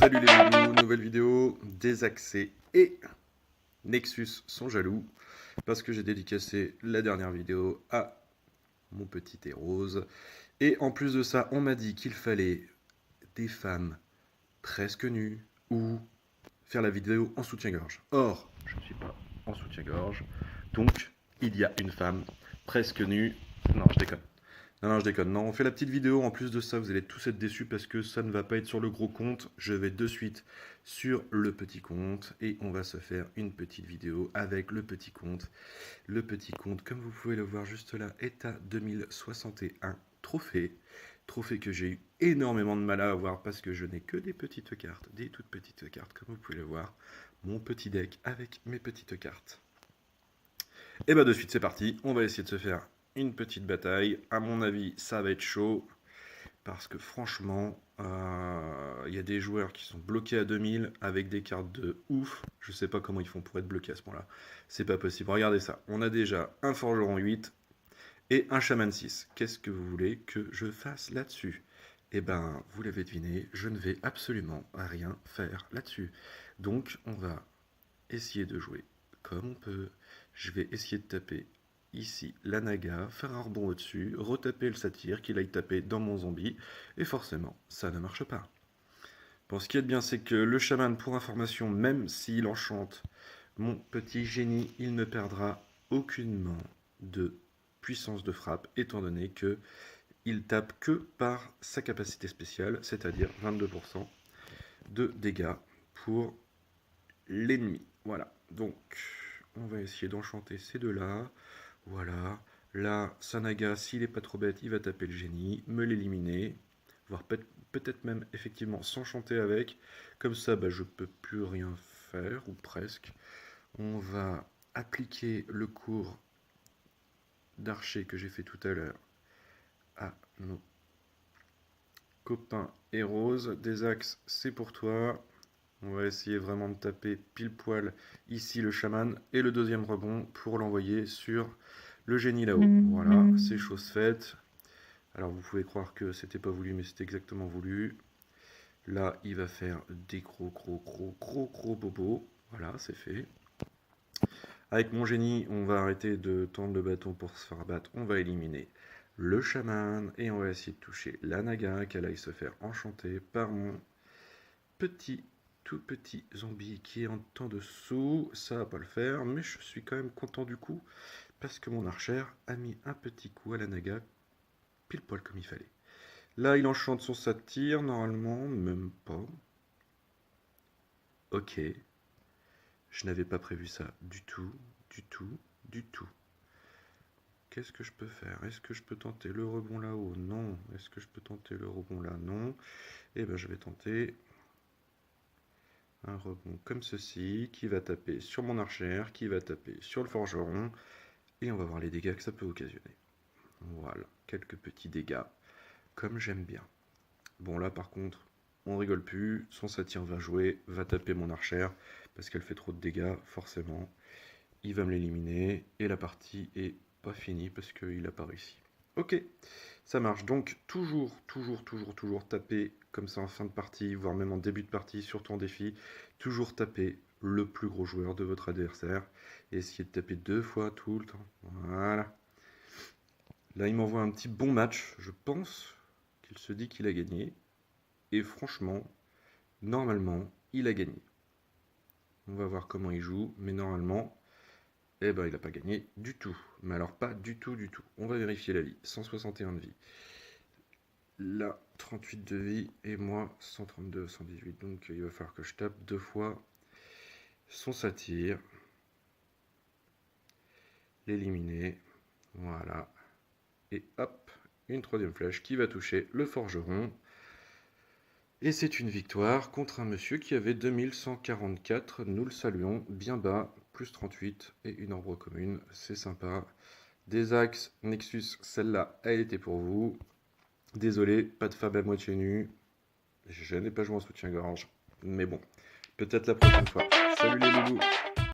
Salut les loulous, nouvelle vidéo, désaxé et Nexus sont jaloux parce que j'ai dédicacé la dernière vidéo à mon petit thé rose. Et en plus de ça, on m'a dit qu'il fallait des femmes presque nues ou faire la vidéo en soutien-gorge. Or, je ne suis pas en soutien-gorge, donc il y a une femme presque nue. Non, je déconne. Non, je déconne. Non, on fait la petite vidéo. En plus de ça, vous allez tous être déçus parce que ça ne va pas être sur le gros compte. Je vais de suite sur le petit compte et on va se faire une petite vidéo avec le petit compte. Le petit compte, comme vous pouvez le voir juste là, est à 2061 trophées. Trophées que j'ai eu énormément de mal à avoir parce que je n'ai que des petites cartes, des toutes petites cartes, comme vous pouvez le voir. Mon petit deck avec mes petites cartes. Et bah de suite, c'est parti. On va essayer de se faire une petite bataille. À mon avis, ça va être chaud. Parce que franchement, il y a des joueurs qui sont bloqués à 2000 avec des cartes de ouf. Je sais pas comment ils font pour être bloqués à ce point-là. C'est pas possible. Regardez ça. On a déjà un forgeron 8 et un chaman 6. Qu'est-ce que vous voulez que je fasse là-dessus? Eh ben, vous l'avez deviné, je ne vais absolument rien faire là-dessus. Donc, on va essayer de jouer comme on peut. Je vais essayer de taper ici la naga, faire un rebond au-dessus, retaper le satyre, qu'il aille taper dans mon zombie, et forcément, ça ne marche pas. Bon, ce qui est bien, c'est que le chaman, pour information, même s'il enchante mon petit génie, il ne perdra aucunement de puissance de frappe, étant donné que il tape que par sa capacité spéciale, c'est-à-dire 22% de dégâts pour l'ennemi. Voilà, donc on va essayer d'enchanter ces deux-là. Voilà, là, Sanaga, s'il n'est pas trop bête, il va taper le génie, me l'éliminer, voire peut-être même effectivement s'enchanter avec. Comme ça, bah, je ne peux plus rien faire, ou presque. On va appliquer le cours d'archer que j'ai fait tout à l'heure à nos copains et Rose. Des axes, c'est pour toi. On va essayer vraiment de taper pile poil ici le chaman et le deuxième rebond pour l'envoyer sur le génie là-haut. Voilà, c'est chose faite. Alors vous pouvez croire que c'était pas voulu, mais c'était exactement voulu. Là, il va faire des gros bobos. Voilà, c'est fait. Avec mon génie, on va arrêter de tendre le bâton pour se faire battre. On va éliminer le chaman et on va essayer de toucher la naga, qu'elle aille se faire enchanter par mon tout petit zombie qui est en dessous. Ça va pas le faire, mais je suis quand même content du coup parce que mon archer a mis un petit coup à la naga pile poil comme il fallait. Là, il enchante son satyre, normalement, même pas. Ok. Je n'avais pas prévu ça du tout. Qu'est-ce que je peux faire? Est-ce que je peux tenter le rebond là-haut? Non. Est-ce que je peux tenter le rebond là? Non. Et ben je vais tenter un rebond comme ceci, qui va taper sur mon archer, qui va taper sur le forgeron, et on va voir les dégâts que ça peut occasionner. Voilà, quelques petits dégâts, comme j'aime bien. Bon là par contre, on rigole plus, son satyre va jouer, va taper mon archer, parce qu'elle fait trop de dégâts, forcément. Il va me l'éliminer, et la partie est pas finie, parce qu'il n'a pas réussi. Ok, ça marche. Donc toujours taper comme ça en fin de partie, voire même en début de partie, surtout en défi. Toujours taper le plus gros joueur de votre adversaire. Et essayer de taper 2 fois tout le temps. Voilà. Là, il m'envoie un petit bon match. Je pense qu'il se dit qu'il a gagné. Et franchement, normalement, il a gagné. On va voir comment il joue. Mais normalement, eh ben, il n'a pas gagné du tout. Mais alors, pas du tout. On va vérifier la vie. 161 de vie. Là, 38 de vie. Et moi, 132, 118. Donc, il va falloir que je tape 2 fois son satyre. L'éliminer. Voilà. Et hop, une troisième flèche qui va toucher le forgeron. Et c'est une victoire contre un monsieur qui avait 2144. Nous le saluons bien bas. Plus 38 et une arbre commune. C'est sympa. Des axes Nexus, celle-là, elle était pour vous. Désolé, pas de fab à moitié nu. Je n'ai pas joué en soutien-gorge. Mais bon, peut-être la prochaine fois. Salut les loulous!